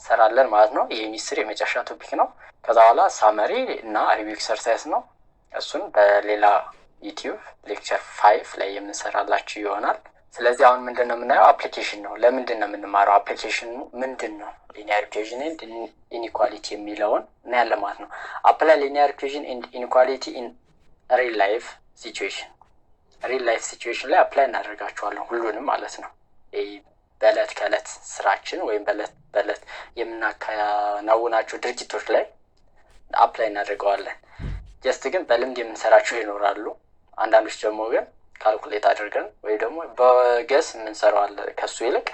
እንሰራለን ማለት ነው። የሚስር የመጨረሻ ቶፒክ ነው። ከዛ በኋላ ሳመሪ እና ሪቪው ኤክሰርሳይዝ ነው። እሱን በሌላ ዩቲዩብ ሌክቸር 5 ላይ የምንሰራላችሁ ይሆናል። ስለዚህ አሁን ምንድነው የምናየው? አፕሊኬሽን ነው። ለምንድን ነው የምንማረው? አፕሊኬሽኑ ምንድን ነው? ሊኒየር ኢኩዌሽን ኤንድ ኢንኢኳሊቲ የሚለውን እናያለን ማለት ነው። አፕላይ ሊኒየር ኢኩዌሽን ኤንድ ኢንኢኳሊቲ ኢን ሪል ላይፍ ሲቹዌሽን። ሪል ላይፍ ሲቹዌሽን ላይ አፕላይ እናደርጋቸዋለን ሁሉንም ማለት ነው። በእለት ከእለት ስራችን ወይም በእለት የምናከናውናቸው ድርጊቶች ላይ አፕላይ እናደርገዋለን። ጀስት ግን በልምድ የምንሰራቸው ይኖራሉ። አንዳንዶች ደግሞ ግን ካልኩሌት አድርገን ወይ ደግሞ በገስ የምንሰራው አለ። ከሱ ይልቅ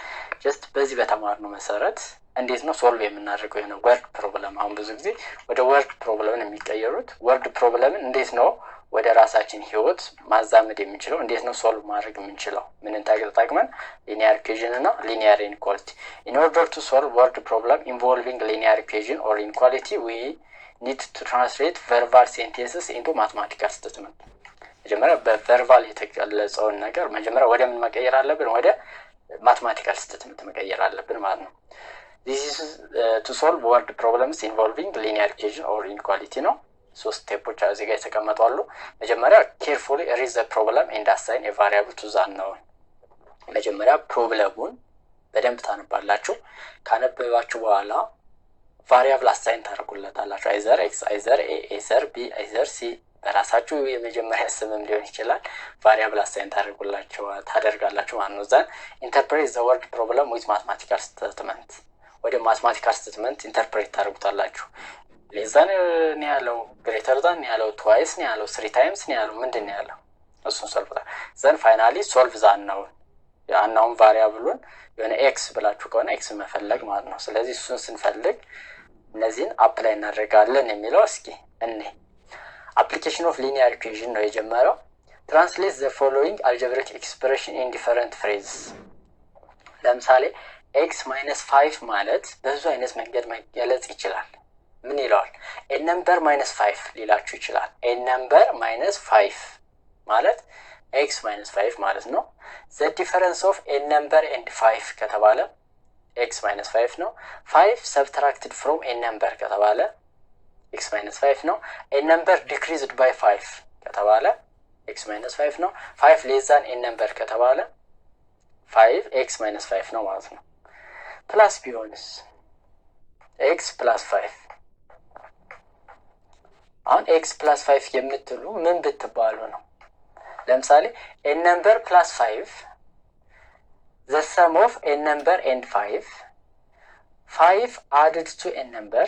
ጀስት በዚህ በተማርነው መሰረት እንዴት ነው ሶልቭ የምናደርገው የሆነ ወርድ ፕሮብለም። አሁን ብዙ ጊዜ ወደ ወርድ ፕሮብለምን የሚቀየሩት ወርድ ፕሮብለምን እንዴት ነው ወደ ራሳችን ህይወት ማዛመድ የምንችለው፣ እንዴት ነው ሶልቭ ማድረግ የምንችለው፣ ምንን ተጠቅመን ሊኒየር ኢኩዌሽን እና ሊኒየር ኢንኢኳሊቲ። ኢን ኦርደር ቱ ሶልቭ ወርድ ፕሮብለም ኢንቮልቪንግ ሊኒየር ኢኩዌሽን ኦር ኢንኢኳሊቲ ዊ ኒድ ቱ ትራንስሌት ቨርባል ሴንቴንስስ ኢንቱ ማትማቲካል ስቴትመንት። መጀመሪያ በቨርባል የተገለጸውን ነገር መጀመሪያ ወደ ምን መቀየር አለብን? ወደ ማትማቲካል ስቴትመንት መቀየር አለብን ማለት ነው። this is to solve word problems involving linear equation or inequality ነው። 3 ስቴፖች እዚህ ጋር የተቀመጡ አሉ። መጀመሪያ carefully read the problem and assign a variable to the unknown። መጀመሪያ ፕሮብለሙን በደንብ ታነባላችሁ። ካነበባችሁ በኋላ ቫሪያብል አሳይን ታደርጉለታላችሁ። either x either a either b either c በራሳችሁ የመጀመሪያ ስምም ሊሆን ይችላል። ቫሪያብል አሳይን ታደርጋላችሁ ማለት ነው። ዘን ኢንተርፕሬት ዘ ወርድ ፕሮብለም ዊዝ ማትማቲካል ስቴትመንት። ወደ ማትማቲካል ስቴትመንት ኢንተርፕሬት ታደርጉታላችሁ። ሌዛን ነው ያለው፣ ግሬተር ዛን ነው ያለው፣ ትዋይስ ነው ያለው፣ 3 ታይምስ ነው ያለው፣ ምንድን ነው ያለው? እሱን ሶልቭ ታደርጉ። ዘን ፋይናሊ ሶልቭ ዛን ነው ያናውን ቫሪያብሉን የሆነ ኤክስ ብላችሁ ከሆነ ኤክስ መፈለግ ማለት ነው። ስለዚህ እሱን ስንፈልግ እነዚህን አፕላይ እናደርጋለን የሚለው እስኪ እኔ application of linear equation ነው የጀመረው። translate the following algebraic expression in different phrases። ለምሳሌ x - 5 ማለት በብዙ አይነት መንገድ መገለጽ ይችላል። ምን ይላል? a number - 5 ሊላችሁ ይችላል። a number - 5 ማለት x - 5 ማለት ነው። the difference of a number and 5 ከተባለ x - 5 ነው። 5 subtracted from a number ከተባለ x - 5 ነው። a number decreased by 5 ከተባለ x - 5 ነው። 5 less than a number ከተባለ 5 x - 5 ነው ማለት ነው። ፕላስ ቢሆንስ x + 5። አሁን x + 5 የምትሉ ምን ብትባሉ ነው? ለምሳሌ a number + 5 the sum of a number and 5 added to a number,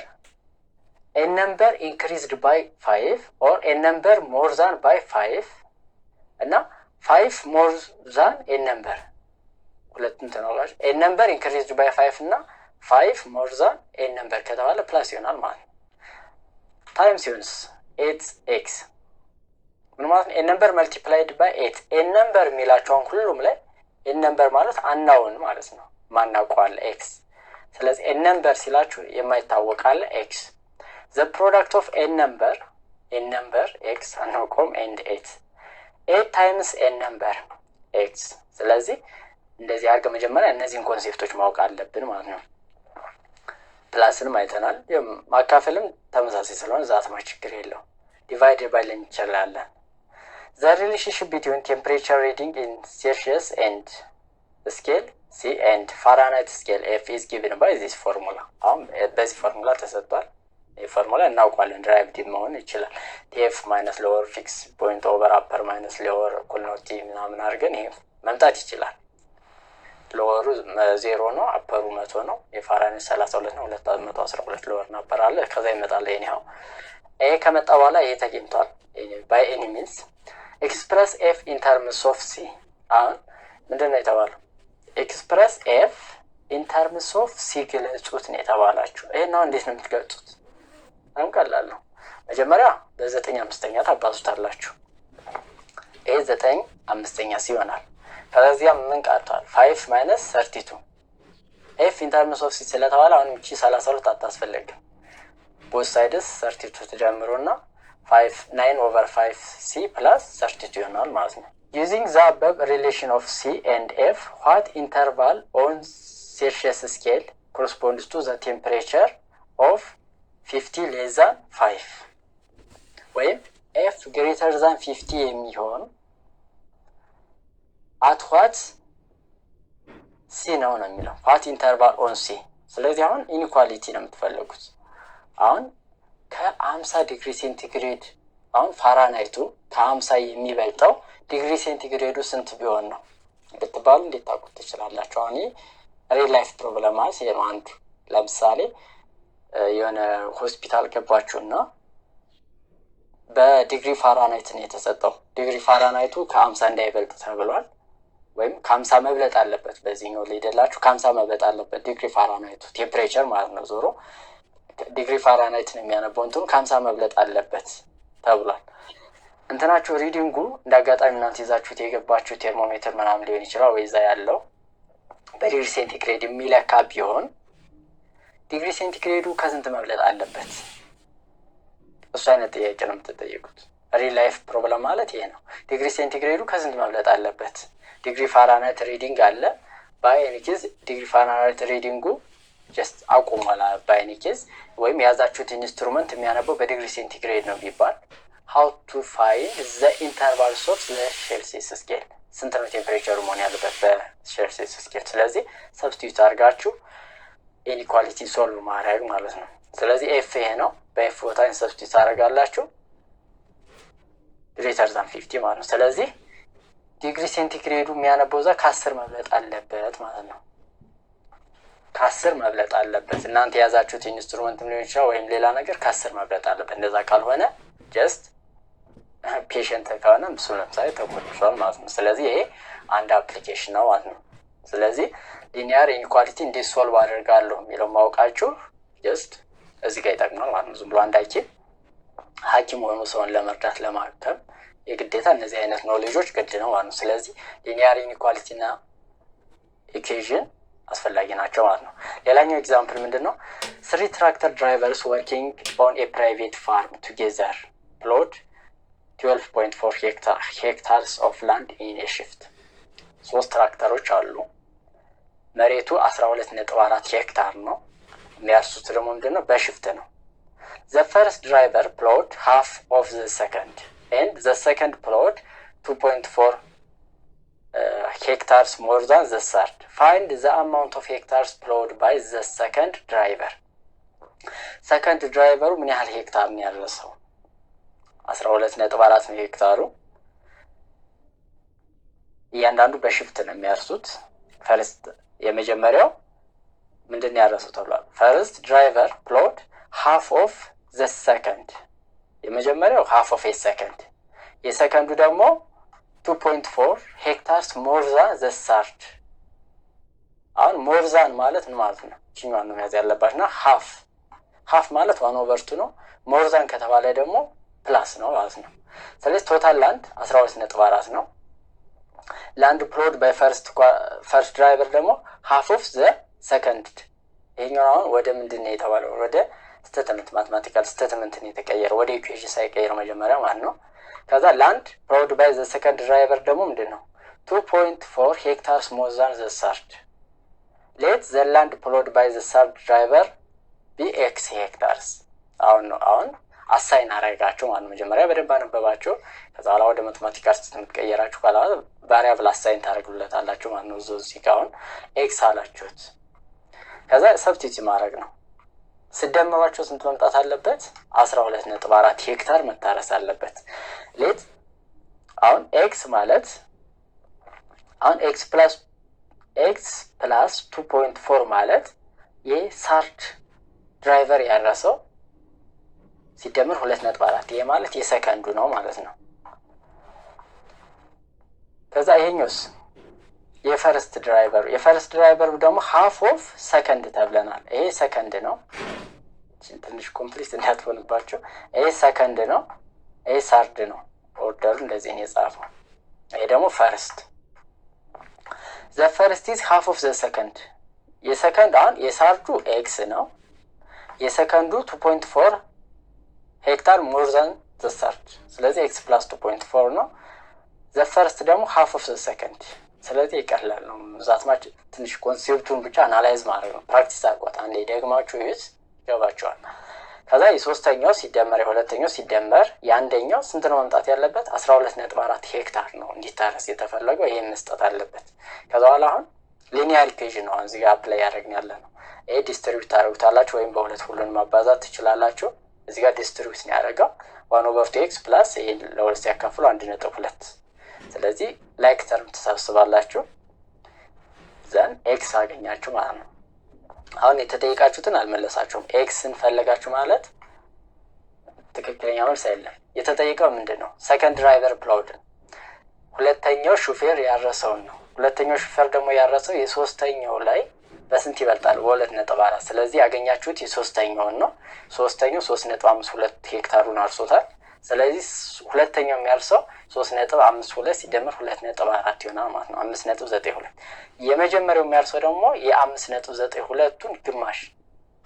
a number increased by 5 or a number more than by 5 እና 5 more than a number ሁለቱም ተናግሯል። a number increased by 5 እና 5 more than a number ከተባለ ፕላስ ይሆናል ማለት ነው። ታይምስ ሲሆንስ 8x ምን ማለት ነው? a number multiplied by 8 a number የሚላቸውን ሁሉም ላይ a number ማለት አናውን ማለት ነው። ማናውቀዋል x። ስለዚህ a number ሲላችሁ የማይታወቃል x። the product of a number x አናውቀውም and 8 times a number x። ስለዚህ እንደዚህ አድርገን መጀመሪያ እነዚህን ኮንሴፕቶች ማወቅ አለብን ማለት ነው። ፕላስንም አይተናል። ማካፈልም ተመሳሳይ ስለሆነ ዛት ነው ችግር የለው። ዲቫይድ ባይ ልን እንችላለን። the relationship between temperature reading in Celsius and scale C and Fahrenheit scale F is given by this formula። አሁን በዚህ ፎርሙላ ተሰጥቷል። ይህ ፎርሙላ እናውቃለን። ድራይቭድ መሆን ይችላል። ቲኤፍ ማይነስ ሎወር ፊክስ ፖይንት ኦቨር አፐር ማይነስ ሎወር እኩል ነው ቲ ምናምን አድርገን ይሄ መምጣት ይችላል። ሎወሩ 0 ነው፣ አፐሩ 100 ነው። የፋራናይት 32 ነው፣ 212 ሎወር እና አፐር አለ። ከዛ ይመጣል ይሄው። ይሄ ከመጣ በኋላ ይሄ ተገኝቷል። by any means express f in terms of c። አሁን ምንድነው የተባለው? express f in terms of c ግለጹት ነው የተባላችሁ። ይሄን እንዴት ነው የምትገልጹት? አንቀላል ነው። መጀመሪያ በ9/5 ታባዙታላችሁ። ይሄ 9/5 ሲሆናል። ከዚያ ምን ቀርቷል? 5 - 32 f in terms of c ስለተባለ አሁን እቺ 32 አታስፈልግም። both sides 32 ተጀምሮና 9/5c plus 32 ይሆናል ማለት ነው። using the above relation of c and f what interval on Celsius scale ኮረስፖንድስ ቱ ዘ ቴምፕሬቸር ኦፍ 50 ሌስ ዛን 5 ወይም ኤፍ ግሬተር ዛን 50 የሚሆን አት ዋት ሲ ነው የሚለው ዋት ኢንተርቫል ኦን ሲ። ስለዚህ አሁን ኢኒኳሊቲ ነው የምትፈልጉት። አሁን ከ50 ዲግሪ ሴንቲግሬድ አሁን ፋራናይቱ ከ50 የሚበልጠው ዲግሪ ሴንቲግሬዱ ስንት ቢሆን ነው ብትባሉ እንዴት ታውቁት ትችላላችሁ? አሁን ሪል ላይፍ ፕሮብለም ማለት ይሄ ነው። አንዱ ለምሳሌ የሆነ ሆስፒታል ገባችሁና በዲግሪ ፋራናይት ነው የተሰጠው። ዲግሪ ፋራናይቱ ከ50 እንዳይበልጥ ተብሏል። ወይም ከ50 መብለጥ አለበት። በዚህኛው ላይ ደላችሁ ከ50 መብለጥ አለበት ዲግሪ ፋራናይቱ ቴምፕሬቸር ማለት ነው። ዞሮ ዲግሪ ፋራናይት ነው የሚያነበው እንትኑ ከ50 መብለጥ አለበት ተብሏል። እንትናችሁ ሪዲንጉ እንዳጋጣሚ እናንተ ይዛችሁት የገባችሁ ቴርሞሜትር ምናምን ሊሆን ይችላል ወይ እዛ ያለው በዲግሪ ሴንቲግሬድ የሚለካ ቢሆን ዲግሪ ሴንቲግሬዱ ከስንት መብለጥ አለበት? እሱ አይነት ጥያቄ ነው የምትጠየቁት። ሪል ላይፍ ፕሮብለም ማለት ይሄ ነው። ዲግሪ ሴንቲግሬዱ ከስንት መብለጥ አለበት? ዲግሪ ፋራናይት ሪዲንግ አለ። በአይኒ ኬዝ ዲግሪ ፋራናይት ሪዲንጉ ጀስት አቁሟል በአይኒ ኬዝ ወይም የያዛችሁት ኢንስትሩመንት የሚያነበው በዲግሪ ሴንቲግሬድ ነው ቢባል how to find the intervals of the ሴልሲየስ ስኬል ስንት ነው ቴምፕሬቸሩ መሆን ያለበት በሴልሲየስ ስኬል። ስለዚህ ሰብስቲዩት አድርጋችሁ ኢኒኳሊቲ ሶልቭ ማድረግ ማለት ነው። ስለዚህ ኤፍ ይሄ ነው። በኤፍ ቦታ ሰብስቲዩት አደርጋላችሁ ግሬተር ዛን 50 ማለት ነው። ስለዚህ ዲግሪ ሴንቲግሬዱ የሚያነበው እዛ ከ10 መብለጥ አለበት ማለት ነው። ከ10 መብለጥ አለበት። እናንተ የያዛችሁት ኢንስትሩመንት ሊሆን ይችላል ወይም ሌላ ነገር ከ10 መብለጥ አለበት። እንደዛ ካልሆነ ጀስት ፔሸንት ከሆነ ምስሉ ለምሳሌ ተቆርጧል ማለት ነው። ስለዚህ ይሄ አንድ አፕሊኬሽን ነው ማለት ነው። ስለዚህ ሊኒየር ኢንኢኳሊቲ እንዴት ሶልቭ አደርጋለሁ የሚለው ማወቃችሁ ጀስት እዚህ ጋር ይጠቅማል ማለት ነው። ዝም ብሎ አንድ ሐኪም ሆኖ ሰውን ለመርዳት ለማከም የግዴታ እነዚህ አይነት ኖሌጆች ግድ ነው ማለት ነው። ስለዚህ ሊኒየር ኢንኢኳሊቲ እና ኢኩዌሽን አስፈላጊ ናቸው ማለት ነው። ሌላኛው ኤግዛምፕል ምንድነው? 3 ትራክተር ድራይቨርስ ወርኪንግ ኦን ኤ ፕራይቬት ፋርም ቱጌዘር ፕሎድ 12.4 ሄክታርስ ኦፍ ላንድ ኢን ኤ ሽፍት። 3 ትራክተሮች አሉ። መሬቱ 12.4 ሄክታር ነው። የሚያርሱት ደግሞ ምንድነው? በሽፍት ነው። The first driver plowed half of the second and the second plowed 2.4 hectares more than the third. Find the amount of hectares plowed by the second driver. Second driver ምን ያህል ሄክታር ነው ያረሰው? 12.4 ነው ሄክታሩ። እያንዳንዱ በሽፍት ነው የሚያርሱት። ፈርስት የመጀመሪያው ምንድነው ያረሰው ተብሏል? ፈርስት ድራይቨር plowed half of the second። የመጀመሪያው half of a second። የሰከንዱ ደግሞ 2.4 ሄክታርስ ሞር ዛን ዘ third። አሁን ሞር ዛን ማለት ምን ማለት ነው? እቺኛውን ነው መያዝ ያለባችሁና half ማለት 1/2 ነው። ሞር ዛን ከተባለ ደግሞ ፕላስ ነው ማለት ነው። ስለዚህ ቶታል ላንድ 12.4 ነው። ላንድ ፕሎድ ባይ ፈርስት ድራይቨር ደግሞ half of the second። ይሄኛው አሁን ወደ ምንድነው የተባለው? ወደ ስቴትመንት ማቴማቲካል ስቴትመንት ነው የተቀየረው፣ ወደ ኢኩዌሽን ሳይቀየር መጀመሪያ ማለት ነው። ከዛ ላንድ ፕሎድ ባይ ዘ ሰከንድ ድራይቨር ደግሞ ምንድነው? 2.4 ሄክታርስ ሞር ዛን ዘ third። ሌት ዘ ላንድ ፕሎድ ባይ ዘ third ድራይቨር ቢ ኤክስ ሄክታርስ። አሁን አሳይን አረጋችሁ ማለት መጀመሪያ በደንብ አነበባችሁ። ከዛ በኋላ ወደ ማቴማቲካል ስቴትመንት ቀየራችሁ ካላ ቫሪያብል አሳይን ታደርጉለታላችሁ ማለት ነው። እዚህ ጋር አሁን ኤክስ አላችሁት። ከዛ ሰብስቲቲዩት ማድረግ ነው። ስደምሯቸው ስንት መምጣት አለበት? 12.4 ሄክታር መታረስ አለበት። ሌት አሁን ኤክስ ማለት አሁን ኤክስ ፕላስ 2.4 ማለት የሰርድ ድራይቨር ያረሰው ሲደምር 2.4 ይሄ ማለት የሰከንዱ ነው ማለት ነው። ከዛ ይሄኛውስ የፈርስት ድራይቨር ደግሞ half of second ተብለናል። ይሄ ሰከንድ ነው። ትንሽ ኮምፕሊት እንዳትሆንባችሁ። ይሄ ሰከንድ ነው፣ ይሄ ሰርድ ነው። ኦርደሩ እንደዚህ ነው የጻፈው። ይሄ ደግሞ ፈርስት። the first is half of the second። የሰከንድ አሁን የሰርዱ ኤክስ ነው። የሰከንዱ 2.4 ሄክታር ሞር ዛን ዘ third። ስለዚህ ኤክስ ፕላስ 2.4 ነው። the first ደግሞ half of the second። ስለዚህ ይቀላል ነው ዛትማች ትንሽ ኮንሴፕቱን ብቻ አናላይዝ ማድረግ ነው። ፕራክቲስ አድርጓት አንዴ ደግማችሁ ይዝ ይገባችኋል። ከዛ የሶስተኛው ሲደመር የሁለተኛው ሲደመር የአንደኛው ስንት ነው መምጣት ያለበት? 12.4 ሄክታር ነው እንዲታረስ የተፈለገው። ይሄን መስጠት አለበት። ከዛ በኋላ አሁን ሊኒያር ኢኩዌሽን ነው እዚህ ጋር አፕላይ ያደረግናል ነው። ይሄ ዲስትሪቢዩት ታደርጉታላችሁ ወይም በሁለት ሁሉን ማባዛት ትችላላችሁ። እዚህ ጋር ዲስትሪቢዩት ነው ያደረገው 1/2x ፕላስ ይሄን ለሁለት ሲያካፍሉ 1.2። ስለዚህ ላይክ ተርም ተሰብስባላችሁ ዘን ኤክስ አገኛችሁ ማለት ነው። አሁን የተጠየቃችሁትን አልመለሳችሁም። ኤክስን ፈለጋችሁ ማለት ትክክለኛ መልስ አይደለም። የተጠየቀው ምንድነው? ሰከንድ ድራይቨር ፕላውድ ሁለተኛው ሹፌር ያረሰውን ነው። ሁለተኛው ሹፌር ደግሞ ያረሰው የሶስተኛው ላይ በስንት ይበልጣል? በ2.4። ስለዚህ ያገኛችሁት የሶስተኛውን ነው። ሶስተኛው 3.52 ሄክታሩን አርሶታል። ስለዚህ ሁለተኛው የሚያርሰው 3.52 ሲደመር 2.4 ይሆናል ማለት ነው 5.92። የመጀመሪያው የሚያርሰው ደግሞ የ5.92ቱን ግማሽ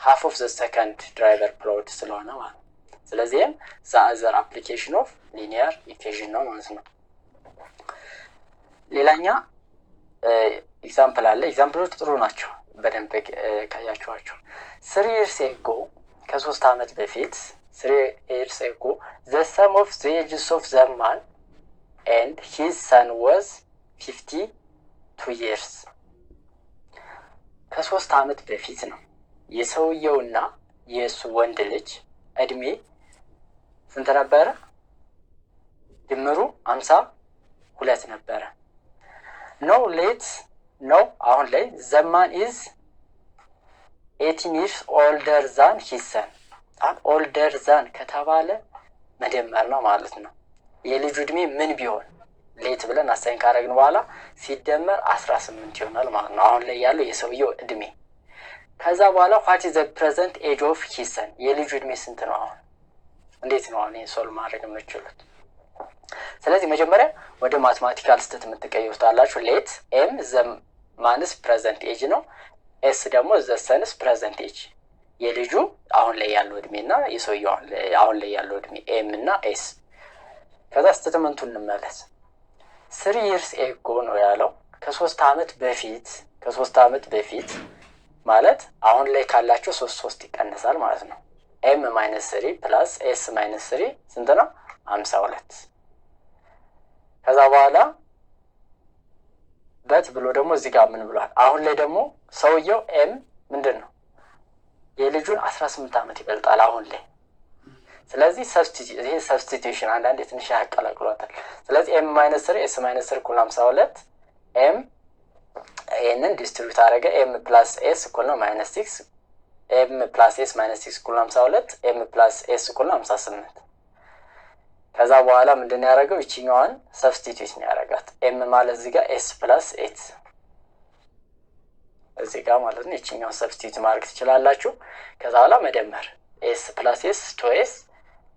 half of the second driver plowed ስለሆነ ማለት ነው። ስለዚህም the other application of linear equation ነው ማለት ነው። ሌላኛ ኤግዛምፕል አለ። ኤግዛምፕሎች ጥሩ ናቸው በደንብ ካያችኋቸው። 3 years ago ከ3 ዓመት በፊት 3 years ago the sum of the ages of the man and his son was 52 years። ከ3 ዓመት በፊት ነው የሰውየውና የሱ ወንድ ልጅ እድሜ ስንት ነበረ? ድምሩ 52 ነበረ። ነው ሌት ነው አሁን ላይ the man is 18 years older than his son። ኦልደር ዛን ከተባለ መደመር ነው ማለት ነው። የልጁ እድሜ ምን ቢሆን ሌት ብለን አሳይን ካደረግን በኋላ ሲደመር 18 ይሆናል ማለት ነው አሁን ላይ ያለው የሰውየው እድሜ። ከዛ በኋላ what is the present age of his son የልጁ እድሜ ስንት ነው? አሁን እንዴት ነው አሁን ሶልቭ ማድረግ የምትችሉት? ስለዚህ መጀመሪያ ወደ ማትማቲካል ስቴት የምትቀይሩታላችሁ። ሌት ኤም ዘ ማንስ ፕሬዘንት ኤጅ ነው። ኤስ ደግሞ ዘ ሰንስ ፕሬዘንት ኤጅ የልጁ አሁን ላይ ያለው እድሜና የሰውየው አሁን ላይ ያለው እድሜ ኤም እና ኤስ። ከዛ ስቴትመንቱን እንመለስ። 3 years ago ነው ያለው ከ3 ዓመት በፊት ማለት አሁን ላይ ካላቸው 3 ይቀነሳል ማለት ነው። ኤም ማይነስ 3 ፕላስ ኤስ ማይነስ 3 ስንት ነው? 52። ከዛ በኋላ በት ብሎ ደግሞ እዚህ ጋር ምን ብሏል? አሁን ላይ ደግሞ ሰውየው ኤም ምንድን ነው የልጁን 18 ዓመት ይበልጣል አሁን ላይ። ስለዚህ ሰብስቲቲዩሽን አንዳንዴ ትንሽ ያቀላቅሏታል። ስለዚህ ኤም ማይነስ 3 ኤስ ማይነስ 3 እኩል 52 ኤም ይሄንን ዲስትሪቢዩት አደረገ ኤም ፕላስ ኤስ እኩል ነው ማይነስ 6 ኤም ፕላስ ኤስ ማይነስ 6 እኩል 52 ኤም ፕላስ ኤስ እኩል 58። ከዛ በኋላ ምንድን ያደረገው ይችኛዋን ሰብስቲቲዩት ነው ያደረጋት። ኤም ማለት እዚህ ጋር ኤስ ፕላስ 8 እዚህ ጋር ማለት ነው። ይችኛውን ሰብስቲቲዩት ማድረግ ትችላላችሁ። ከዛ በኋላ መደመር ኤስ ፕላስ ኤስ 2ኤስ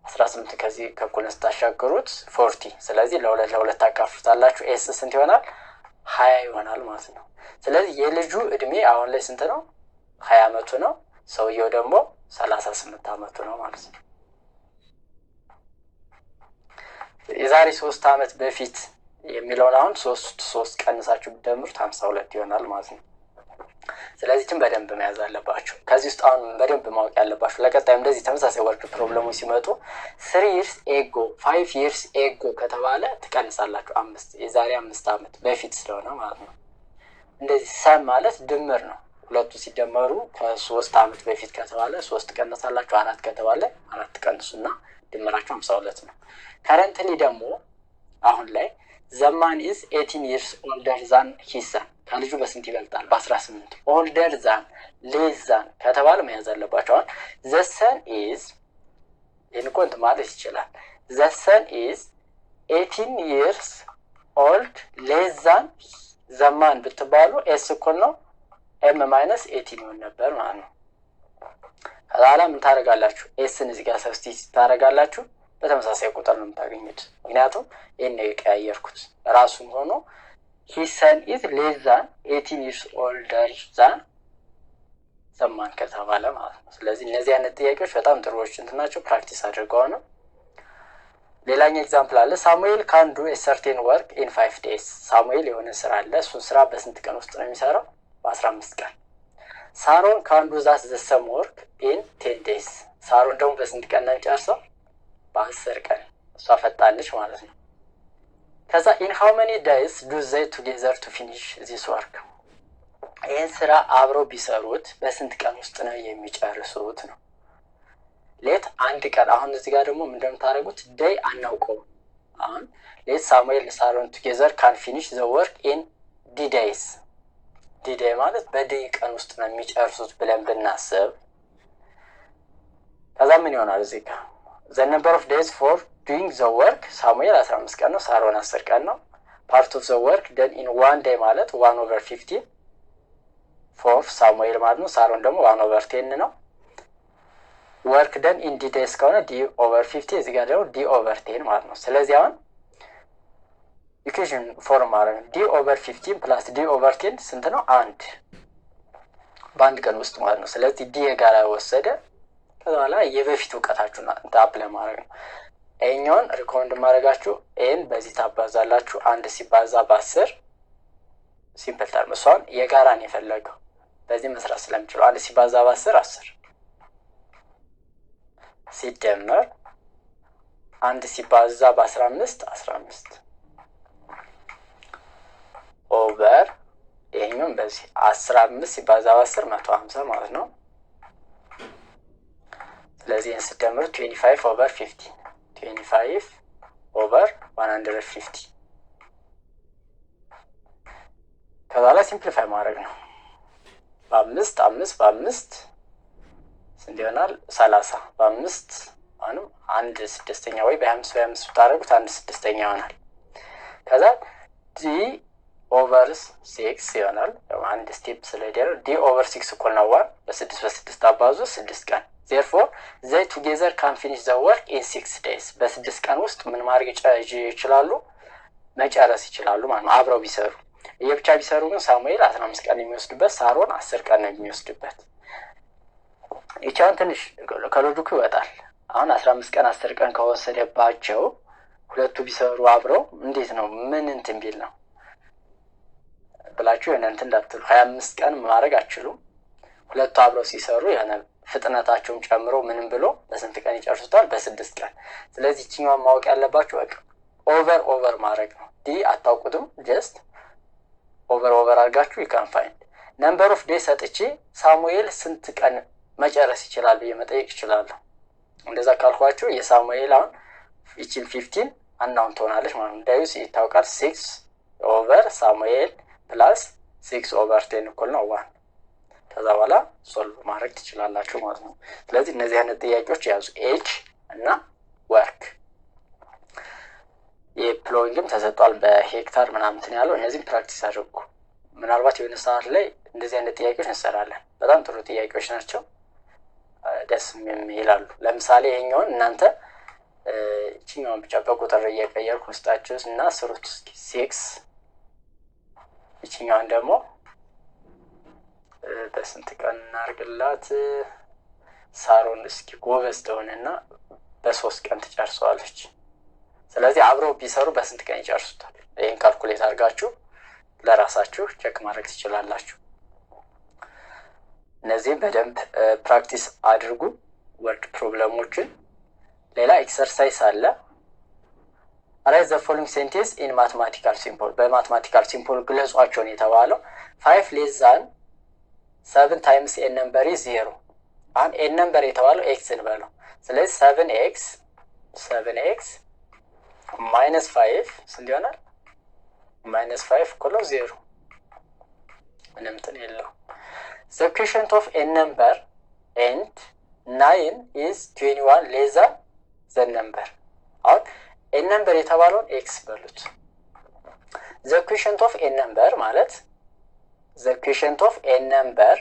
18 ከዚህ ከኩል ስታሻገሩት 40። ስለዚህ ለሁለት አካፍሉታላችሁ። ኤስ ስንት ይሆናል? 20 ይሆናል ማለት ነው። ስለዚህ የልጁ እድሜ አሁን ላይ ስንት ነው? 20 ዓመቱ ነው። ሰውየው ደግሞ 38 ዓመቱ ነው ማለት ነው። የዛሬ 3 ዓመት በፊት የሚለውን አሁን 3 ቀንሳችሁ ብትደምሩት 52 ይሆናል ማለት ነው። ስለዚህ በደንብ መያዝ አለባችሁ። ከዚህ ውስጥ አሁን በደንብ ማወቅ ያለባችሁ ለቀጣይ እንደዚህ ተመሳሳይ ወርድ ፕሮብሌሞች ሲመጡ 3 years ago 5 years ago ከተባለ ትቀንሳላችሁ 5 የዛሬ 5 ዓመት በፊት ስለሆነ ማለት ነው። እንደዚህ ሰም ማለት ድምር ነው። ሁለቱ ሲደመሩ ከ3 ዓመት በፊት ከተባለ 3 ቀንሳላችሁ፣ 4 ከተባለ 4 ቀንሱና ድምራችሁ 52 ነው። ከረንትሊ ደግሞ አሁን ላይ the man is 18 years older than his son ከልጁ በስንት ይበልጣል? በ18። older than less than ከተባለ መያዝ አለባችሁ። አሁን the son is እንኳን ማለት ይችላል the son is 18 years old less than the man ብትባሉ s እኩል ነው m minus 18 ይሆን ነበር ማለት ነው። ከዛላ ምን ታደርጋላችሁ? ኤስን እዚህ ጋር ሰብስቲቲዩት ታደርጋላችሁ። በተመሳሳይ ቁጥር ነው የምታገኙት። ምክንያቱም ይሄን ነው የቀያየርኩት ራሱን ሆኖ his son is less than 18 years older than the man ከተባለ ማለት ነው። ስለዚህ እነዚህ አይነት ጥያቄዎች በጣም ጥሩዎች ናቸው። ፕራክቲስ አድርገው ነው። ሌላኛው ኤግዛምፕል አለ። ሳሙኤል ካን ዱ ኤ ሰርቴን ወርክ ኢን 5 days። ሳሙኤል የሆነ ስራ አለ፣ እሱን ስራ በስንት ቀን ውስጥ ነው የሚሰራው? በ15 ቀን። ሳሮን ካን ዱ ዛት ዘ ሰም ወርክ ኢን 10 days። ሳሮን ደግሞ በስንት ቀን ነው የሚጨርሰው? በ10 ቀን። እሷ ፈጣለች ማለት ነው። ከዛ ኢን ሃው መኒ ዴይስ ዱ ዘይ ቱጌዘር ቱ ፊኒሽ ዚስ ወርክ። ይህን ስራ አብረው ቢሰሩት በስንት ቀን ውስጥ ነው የሚጨርሱት ነው። ሌት አንድ ቀን። አሁን እዚህ ጋር ደግሞ ምን እንደምታደርጉት ዴይ አናውቀውም። አሁን ሌት ሳሙኤል ሳሮን ቱጌዘር ካን ፊኒሽ ዘ ወርክ ኢን ዲ ዴይስ። ዲ ዴይ ማለት በዴይ ቀን ውስጥ ነው የሚጨርሱት ብለን ብናስብ ከዛ ምን ይሆናል? እዚህ ጋር ዘ ነምበር ኦፍ ዴይስ ፎር ዱይንግ ዘ ወርክ ሳሙኤል 15 ቀን ነው፣ ሳሮን 10 ቀን ነው። ፓርት ኦፍ ዘ ወርክ ደን ኢን ዋን ዴይ ማለት 1/15 ፎር ሳሙኤል ማለት ነው። ሳሮን ደግሞ 1/10 ነው። ወርክ ደን ኢን ዲ ዴይስ ከሆነ D/50 እዚህ ጋር ደግሞ D/10 ማለት ነው። ስለዚህ አሁን ኢኩዌሽን ፎርም ማለት ነው D/15 ፕላስ D/10 ስንት ነው? 1 በአንድ ቀን ውስጥ ማለት ነው። ስለዚህ ዲ የጋራ ወሰደ። ከዛ በኋላ የበፊት እውቀታችሁን ታፕ ለማድረግ ነው። ይሄኛውን ሪኮመንድ ማድረጋችሁ ኤን በዚህ ታባዛላችሁ። 1 ሲባዛ በ10 ሲምፕል ተርም እሷን የጋራ ነው የፈለገው በዚህ መስራት ስለምችለው 1 ሲባዛ በ10 10 ሲደመር 1 ሲባዛ በ15 15 ኦቨር ይሄኛውን በዚህ 15 ሲባዛ በ10 150 ማለት ነው። ስለዚህ እንስደምር 25 ኦቨር 15 25 ኦቨር 150 ከዛ ላይ ሲምፕሊፋይ ማድረግ ነው። በአምስት 5 በ5 ስንት ይሆናል? 30 በ5 አሁንም 1/6 ወይ በ25 በ5 ብታደርጉት 1/6 ይሆናል። ከዛ ዲ ኦቨር 6 ይሆናል። አንድ ስቴፕ ስለደረ ዲ ኦቨር 6 እኩል ነው 1 በ6 በ6 አባዙ 6 ቀን። therefore they together can finish the work in 6 days። በ6 ቀን ውስጥ ምን ማድረግ ይችላሉ? መጨረስ ይችላሉ ማለት ነው አብረው ቢሰሩ። የብቻ ቢሰሩ ግን ሳሙኤል 15 ቀን የሚወስድበት፣ ሳሮን 10 ቀን ነው የሚወስድበት። ይቻውን ትንሽ ከሎጂኩ ይወጣል። አሁን 15 ቀን 10 ቀን ከወሰደባቸው ሁለቱ ቢሰሩ አብረው እንዴት ነው ምን እንትን ቢል ነው ብላችሁ የሆነ እንትን እንዳትሉ። 25 ቀን ማድረግ አትችሉም። ሁለቱ አብረው ሲሰሩ የሆነ ፍጥነታቸውን ጨምሮ ምንም ብሎ በስንት ቀን ይጨርሱታል? በ6 ቀን። ስለዚህ እቺኛውን ማወቅ ያለባችሁ በቃ ኦቨር ማድረግ ነው። ዲ አታውቁትም፣ ጀስት ኦቨር አድርጋችሁ you ፋይንድ ነምበር ኦፍ ዴይ ሰጥቼ ሳሙኤል ስንት ቀን መጨረስ ይችላል ብዬ መጠየቅ ይችላለሁ። እንደዛ ካልኳችሁ የሳሙኤል አሁን ይቺን 15 አናውን ትሆናለች ማለት ነው። ዳዩስ ይታወቃል 6 ኦቨር ሳሙኤል ፕላስ 6 ኦቨር 10 እኩል ነው 1። ከዛ በኋላ ሶልቭ ማድረግ ትችላላችሁ ማለት ነው። ስለዚህ እነዚህ አይነት ጥያቄዎች ያዙ፣ ኤጅ እና ወርክ። የፕሎዊንግም ተሰጥቷል በሄክታር ምናምን ያለው። እነዚህም ፕራክቲስ አድርጉ። ምናልባት የሆነ ሰዓት ላይ እንደዚህ አይነት ጥያቄዎች እንሰራለን። በጣም ጥሩ ጥያቄዎች ናቸው፣ ደስ ይላሉ። ለምሳሌ ይሄኛውን እናንተ እቺኛውን ብቻ በቁጥር እየቀየርኩ ውስጣችሁ እና ስሩት እስኪ 6 እቺኛውን ደግሞ በስንት ቀን እናርግላት? ሳሮን እስኪ ጎበዝ ትሆንና በ3 ቀን ትጨርሰዋለች። ስለዚህ አብረው ቢሰሩ በስንት ቀን ይጨርሱታል? ይሄን ካልኩሌት አድርጋችሁ ለራሳችሁ ቼክ ማድረግ ትችላላችሁ። እነዚህ በደንብ ፕራክቲስ አድርጉ ወርድ ፕሮብሌሞችን። ሌላ ኤክሰርሳይዝ አለ። ራይት ዘ ፎሎዊንግ ሴንቴንስ ኢን ማትማቲካል ሲምቦል። በማትማቲካል ሲምቦል ግለጿቸው ነው የተባለው። 5 ሌስ ዛን 7 ታይምስ ኤን ነምበር ኢዝ 0። አሁን ኤን ነምበር የተባለው ኤክስ እንበለው። ስለዚህ 7x ማይነስ 5 ስንት ይሆናል? ማይነስ 5 እኩል 0። ምንም እንትን የለው። The quotient of n number and 9 is 21 less than the number። አሁን n number የተባለውን x በሉት። The quotient of n number ማለት the quotient of n number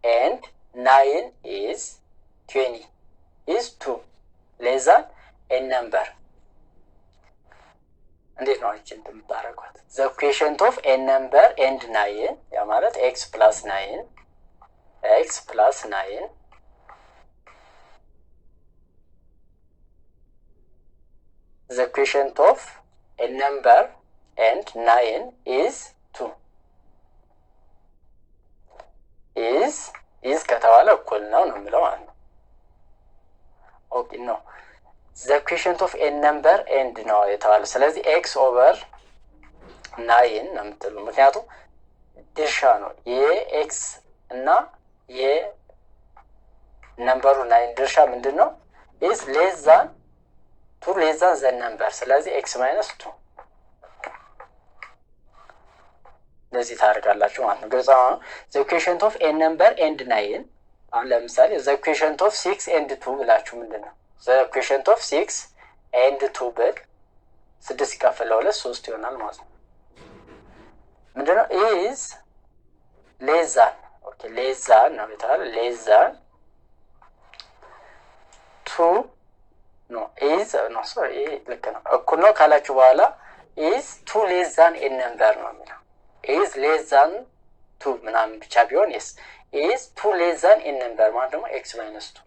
and 9 is 20 is 2 less than n number። እንዴት ነው እቺ እንደምታረጋት? The quotient of n number and 9 ያ ማለት x plus 9 the quotient of a number and 9 is 2 is ከተባለ እኩል ነው የምለው ማለት ነው። ኦኬ ነው the quotient of a number and ነው የተባለ። ስለዚህ x over 9 ነው የምትለው ምክንያቱም ድርሻ ነው የx እና የነምበሩ 9 ድርሻ ምንድነው is less than 2 less than the number። ስለዚህ x minus 2 ለዚህ ታደርጋላችሁ ማለት ነው። ግልጽ ነው። the quotient of a number and 9 አሁን ለምሳሌ the quotient of 6 and 2 ብላችሁ ምንድነው the quotient of 6 and 2 ብል 6 ሲካፈል ለ2 3 ይሆናል ማለት ነው። ምንድነው is less than ኦኬ less than ነው የታለ less than 2 no is no sorry ልክ ነው እኩል ነው ካላችሁ በኋላ is 2 less than a number ነው የሚለው is less than 2 ምናምን ብቻ ቢሆን yes is 2 less than a number ማለት ደግሞ x minus 2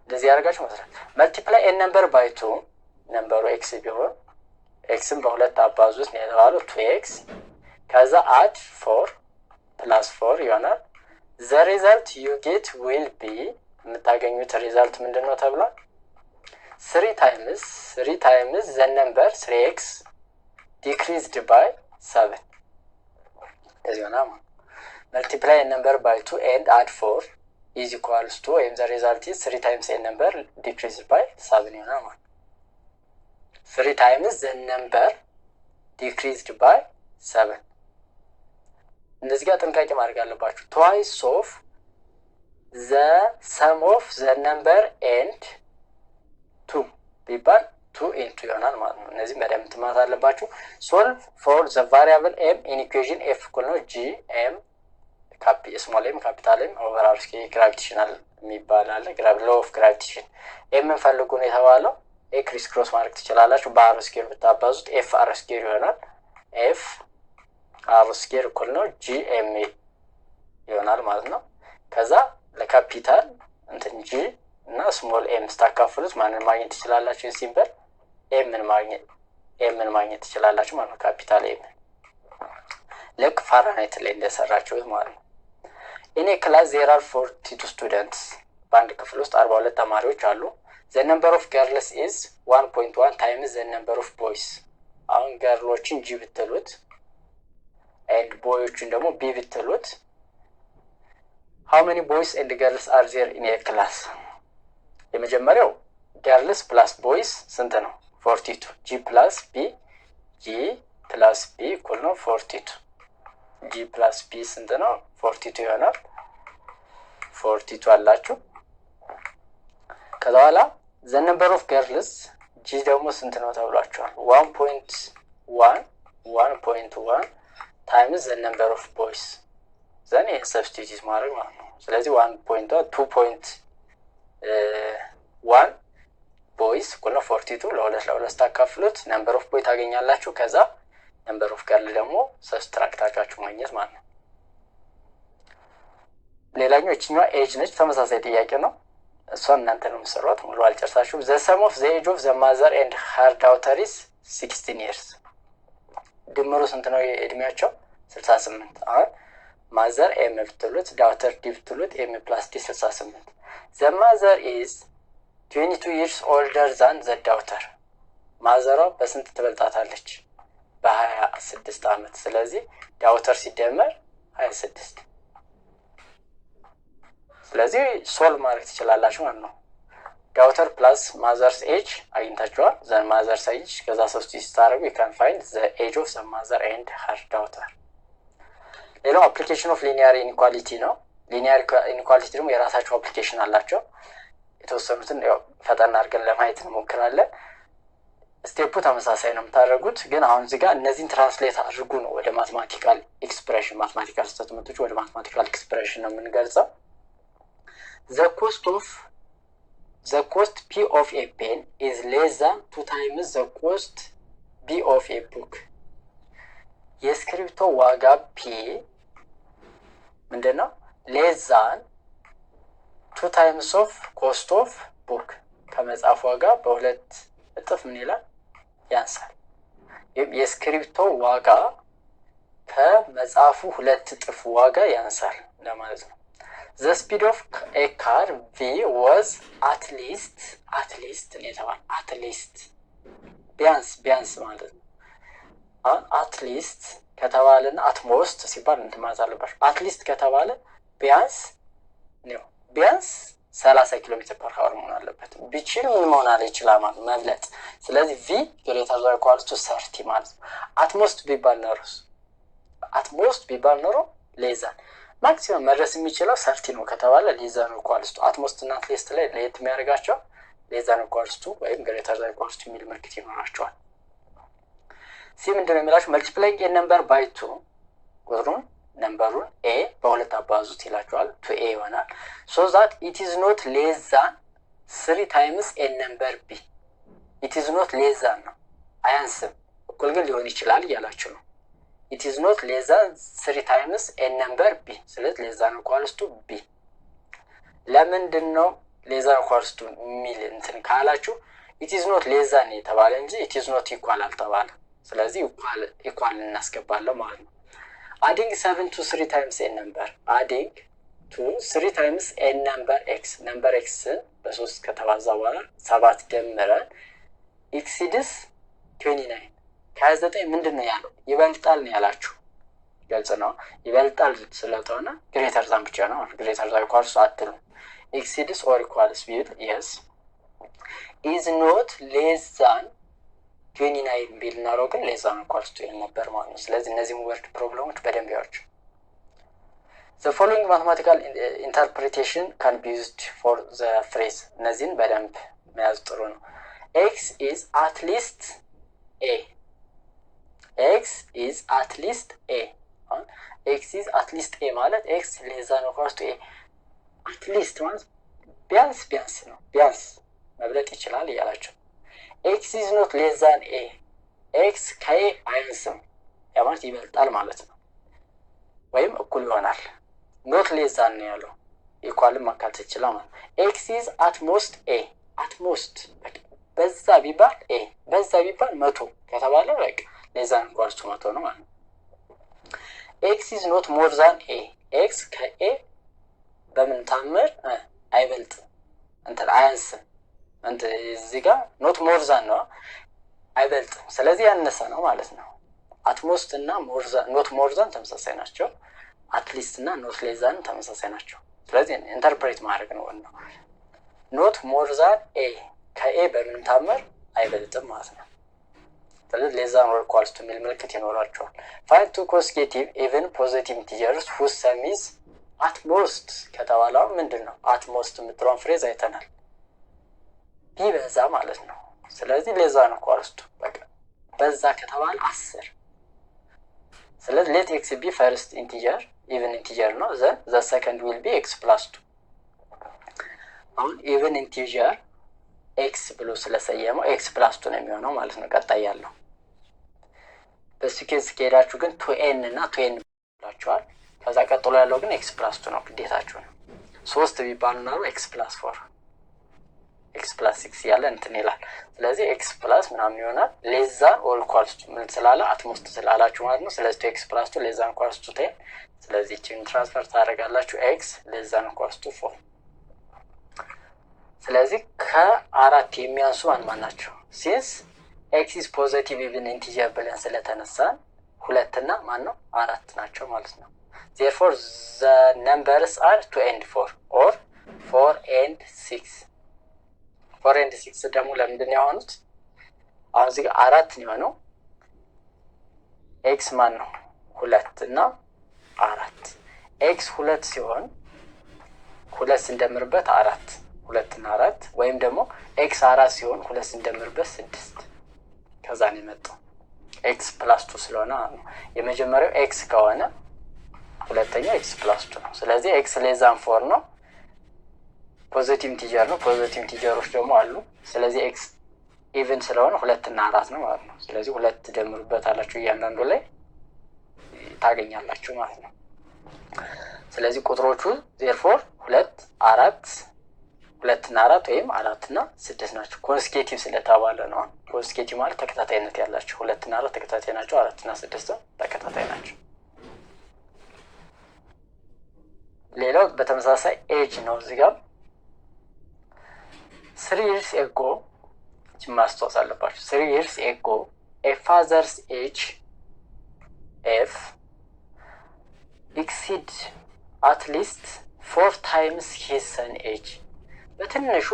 እንደዚህ ያደርጋችሁ ማለት multiply a number by 2 ነምበሩ x ቢሆን xን በሁለት አባዙት ነው የተባለው 2x ከዛ add 4 plus 4 ይሆናል the result you get will be የምታገኙት ሪዛልት ምንድነው ተብሏል 3 times the number 3x decreased by 7 is your multiply a number by 2 and add 4 is equals to and the result is 3 times a number decreased by 7 you know 3 times the number decreased by 7 እንደዚህ ጋር ጥንቃቄ ማድረግ አለባችሁ twice of the sum of the number and 2 ቢባል 2 into ይሆናል ማለት ነው። እነዚህ በደንብ ትማት አለባችሁ solve for the variable m in equation f equal to g m small m capital m over r square gravitational የሚባል አለ law of gravitation m ፈልጉ ነው የተባለው a criss cross ማድረግ ትችላላችሁ በr square ብታባዙት f r square ይሆናል f r square equal to g m ይሆናል ማለት ነው። ከዛ ለካፒታል እንትን g እና ስሞል m ስታካፍሉት ማንን ማግኘት ትችላላችሁ ሲምፕል m ምን ማግኘት ትችላላችሁ ማለት ነው ካፒታል m ልክ ፋራናይት ላይ እንደሰራችሁት ማለት ነው። in a class there are 42 students በአንድ ክፍል ውስጥ 42 ተማሪዎች አሉ the number of girls is 1.1 times the number of boys አሁን ገርሎችን g ብትሉት and boyዎችን ደግሞ b ብትሉት how many boys and girls are there in a class የመጀመሪያው girls plus boys ስንት ነው 42 g plus b equal ነው 42 g plus b ስንት ነው 42 ይሆናል 42 አላችሁ ከዛ በኋላ the number of girls g ደግሞ ስንት ነው ተብሏቸዋል 1.1 times the number of boys then in substitute ማድረግ ማለት ነው። ስለዚህ 1.1 boys እኩል 42 ለ2 ታካፍሉት number of boy ታገኛላችሁ ከዛ number of girl ደግሞ ሰብስትራክት አድርጋችሁ ማግኘት ማለት ነው። ሌላኛው እቺኛው ኤጅ ነች ተመሳሳይ ጥያቄ ነው እሷን እናንተ ነው የምትሰሩት ሙሉ አልጨርሳችሁም the sum of the age of the mother and her daughter is 16 years ድምሩ ስንት ነው የእድሜያቸው 68 አሁን mother m ብትሉት daughter d ብትሉት m plus d 68 the mother is 22 years older than the daughter ማዘሯ በስንት ትበልጣታለች በ26 አመት ስለዚህ daughter ሲደመር 26 ስለዚህ ሶልቭ ማድረግ ትችላላችሁ ማለት ነው daughter plus mother's age አግኝታችኋል the mother's age ከዛ ሰብስቲቱት ታደርጉ you can find the age of the mother and her daughter ሌላው application of linear inequality ነው linear inequality ደግሞ የራሳቸው application አላቸው የተወሰኑትን ያው ፈጠን አድርገን ለማየት እንሞክራለን ስቴፑ ተመሳሳይ ነው የምታደርጉት ግን አሁን እዚህ ጋር እነዚህን ትራንስሌት አድርጉ ነው ወደ ማትማቲካል ኤክስፕሬሽን ማትማቲካል ስቴትመንቶች ወደ ማትማቲካል ኤክስፕሬሽን ነው የምንገልጸው the cost p of a pen is less than 2 times the cost b of a book የስክሪፕቶ ዋጋ p ምንድነው less than 2 times of cost of book ከመጽሐፍ ዋጋ በሁለት እጥፍ ምን ይላል ያንሳል። የስክሪፕቶ ዋጋ ከመጽሐፉ 2 እጥፍ ዋጋ ያንሳል ለማለት ነው። the speed of a car v was at least የተባለ at ቢያንስ ማለት ነው። አሁን at least ከተባለና at most ሲባል እንትን ማለት አለባችሁ። at least ከተባለ ቢያንስ 30 ኪሎ ሜትር ፐር አወር መሆን አለበት። ቢችል ምን መሆን አለ ይችላል ማለት መብለጥ። ስለዚህ v greater than or equal to 30 ማለት ነው። at most ቢባል ኖሮ ሌዛን ማክሲመም መድረስ የሚችለው 30 ነው ከተባለ ሌዛን ኢኳልስ ቱ አትሞስት እና አትሊስት ላይ ለየት የሚያደርጋቸው ሌዛን ኢኳልስ ቱ ወይም ግሬተር ዛን ኢኳልስ ቱ የሚል ምልክት ይኖራቸዋል። ሲ ምንድነው የሚላችሁ መልቲፕላይንግ ኤ ነምበር ባይ 2 ቁጥሩን ነምበሩን ኤ በሁለት አባዙት ይላችኋል። 2a ይሆናል። so that it is not less than 3 times a number b it is not less than ነው አያንስም እኩል ግን ሊሆን ይችላል እያላችሁ ነው። it is not less than 3 times a number b ስለዚህ less than equals to b ለምንድን ነው less than equals to ሚል እንትን ካላችሁ it is not less than የተባለ እንጂ it is not equal አልተባለ። ስለዚህ equal እናስገባለን ማለት ነው። adding 7 to 3 times a number adding to 3 times a number x በ3 ከተባዛ በኋላ 7 ደምረን exceeds 29 ከ29 ምንድነው ያለው ይበልጣል ነው ያላችሁ። ግልጽ ነው። ይበልጣል ስለተሆነ ግሬተር ዛን ብቻ ነው። ግሬተር ዛን ኢኳልስ አትሉ exceeds or equals ቢል yes is not less than 29 ቢል ነው ግን less than equals to ነበር ማለት ነው። ስለዚህ እነዚህ ወርድ ፕሮብሌሞች በደንብ ያውቁ። the following mathematical interpretation can be used for the phrase እነዚህን በደንብ መያዝ ጥሩ ነው። x is at least a x is at least a ማለት x less than or equals to a at least ማለት ቢያንስ ነው። ቢያንስ መብለጥ ይችላል እያላችሁ x is not less than a x ከa አያንስም ያ ማለት ይበልጣል ማለት ነው ወይም እኩል ይሆናል። not less than ነው ያለው ኢኳል ማካተት ይችላል ማለት x is at most a at most በዛ ቢባል a በዛ ቢባል 100 ከተባለ በቃ less than equals to 100 ነው ማለት ነው። x is not more than a x ከa በምን ታምር አይበልጥም እንትን አያንስም እንት እዚህ ጋር not more than ነው አይበልጥም። ስለዚህ ያነሰ ነው ማለት ነው። at most እና more than not more than ተመሳሳይ ናቸው። at least እና not less than ተመሳሳይ ናቸው። ስለዚህ ኢንተርፕሬት ማድረግ ነው ነው not more than a ከa በምን ታምር አይበልጥም ማለት ነው። ስለዚህ less than or equals to የሚል ምልክት ይኖራቸዋል። find two consecutive even positive integers whose sum is at most ከተባለው ምንድነው at most የምትለውን ፍሬዝ አይተናል። ቢበዛ ማለት ነው። ስለዚህ less than or equals to በቃ በዛ ከተባለ 10 ስለዚህ let x be first integer even integer ነው then the second will be x plus 2 አሁን even integer x ብሎ ስለሰየመው x plus 2 ነው የሚሆነው ማለት ነው። ቀጣይ ያለው በስኬት ከሄዳችሁ ግን 2n እና 2n ብላችኋል። ከዛ ቀጥሎ ያለው ግን x plus 2 ነው ግዴታችሁ ነው። 3 ቢባል ነው x plus 4 x plus 6 ያለ እንትን ይላል። ስለዚህ x plus ምናምን ይሆናል less than or equals to ምን ስላለ አትሞስት ስላላችሁ ማለት ነው። ስለዚህ x plus 2 less than or equals to 10 ስለዚህ እቺን ትራንስፈር ታደርጋላችሁ x less than or equals to 4 ስለዚህ ከአራት የሚያንሱ ማን ናቸው? since x is positive even integer ብለን ስለተነሳን 2 እና ማን ነው 4 ናቸው ማለት ነው። therefore the numbers are 2 and 4 or 4 and 6 4 and 6 ደግሞ ለምንድን ነው የሆኑት? አሁን እዚህ ጋር 4 ነው የሆነው x ማን ነው 2 እና 4 x 2 ሲሆን 2 ስንደምርበት 4 2 እና 4 ወይም ደግሞ x 4 ሲሆን 2 ስንደምርበት 6 ከዛ ነው የመጣው x plus 2 ስለሆነ ነው። የመጀመሪያው x ከሆነ ሁለተኛው x plus 2 ነው። ስለዚህ x less than 4 ነው። ፖዚቲቭ ኢንቲጀር ነው። ፖዚቲቭ ኢንቲጀሮች ደግሞ አሉ። ስለዚህ x ኢቭን ስለሆነ 2 እና 4 ነው ማለት ነው። ስለዚህ 2 ደምሩበታላችሁ እያንዳንዱ ላይ ታገኛላችሁ ማለት ነው። ስለዚህ ቁጥሮቹ therefore 2 4 2 እና 4 ወይም 4 እና 6 ናቸው። ኮንስኬቲቭ ስለተባለ ነው። ኮንስኬቲቭ ማለት ተከታታይነት ያላቸው 2 እና 4 ተከታታይ ናቸው። 4 እና 6 ተከታታይ ናቸው። ሌላው በተመሳሳይ ኤጅ ነው። እዚህ ጋር 3 years ago ማስታወስ አለባችሁ። 3 years ago a father's age f exceed at least 4 times his son age በትንሹ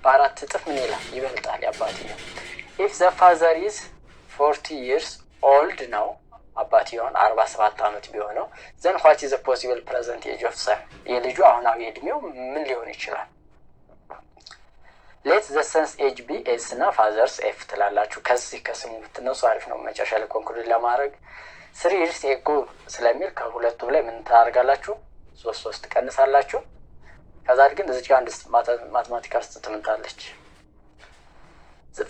በአራት እጥፍ ምን ይላል ይበልጣል ያባትየው። if the father is 40 years old ነው አባትየውን 47 ዓመት ቢሆነው then what is the possible present age of son የልጁ አሁናዊ እድሜው ምን ሊሆን ይችላል? let the son's age be s እና father's f ትላላችሁ። ከዚህ ከስሙ ብትነሱ አሪፍ ነው መጨረሻ ላይ ኮንክሉድ ለማድረግ 3 years ago ስለሚል ከሁለቱም ላይ ምን ታደርጋላችሁ? 3 ትቀንሳላችሁ። ከዛ ግን እዚህ ጋር አንድ ማቴማቲካል ስትምንታለች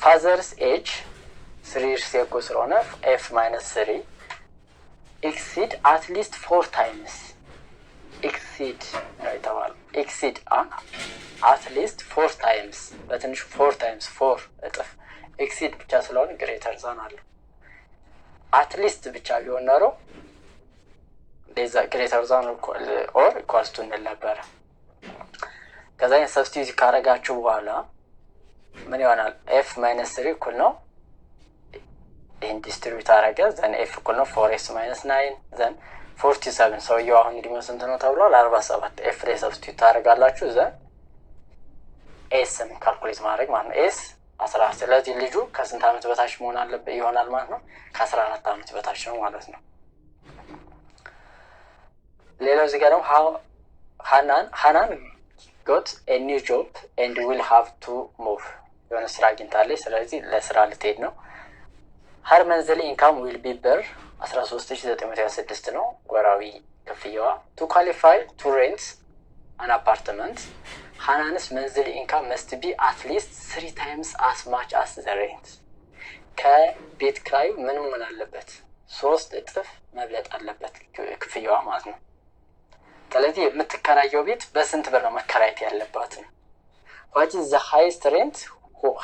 father's age 3 years ago ስለሆነ f - 3 exceed at least 4 times exceed ነው የተባለው። exceed at least 4 times በትንሹ 4 times 4 እጥፍ exceed ብቻ ስለሆነ greater than አለ። at least ብቻ ቢሆን ኖሮ ለዛ greater than or equals to ነበር። ከዛ ሰብስቲዩት ካረጋችሁ በኋላ ምን ይሆናል? f - 3 እኩል ነው ይሄን ዲስትሪቢዩት አረገ ዘን f እኩል ነው 4s - 9 ዘን 47 ሰውየው አሁን እድሜው ስንት ነው ተብሏል? 47 f ላይ ሰብስቲዩት ታረጋላችሁ ዘን s ካልኩሌት ማድረግ ማለት ነው s 14 ስለዚህ ልጁ ከስንት ዓመት በታች መሆን አለበት ይሆናል ማለት ነው? ከ14 ዓመት በታች ነው ማለት ነው። ሌላው እዚህ ጋር ደግሞ ሃናን got a new job and will have to move የሆነ ስራ አግኝታለች ስለዚህ ለስራ ልትሄድ ነው። her monthly income will be ብር 13926 ነው ወራዊ ክፍያዋ። to qualify to rent an apartment ሃናንስ monthly income must be at least 3 times as much as the rent ከቤት ኪራዩ ምን አለበት? 3 እጥፍ መብለጥ አለበት ክፍያዋ ማለት ነው። ስለዚህ የምትከራየው ቤት በስንት ብር ነው መከራየት ያለባት ነው? what is the highest rent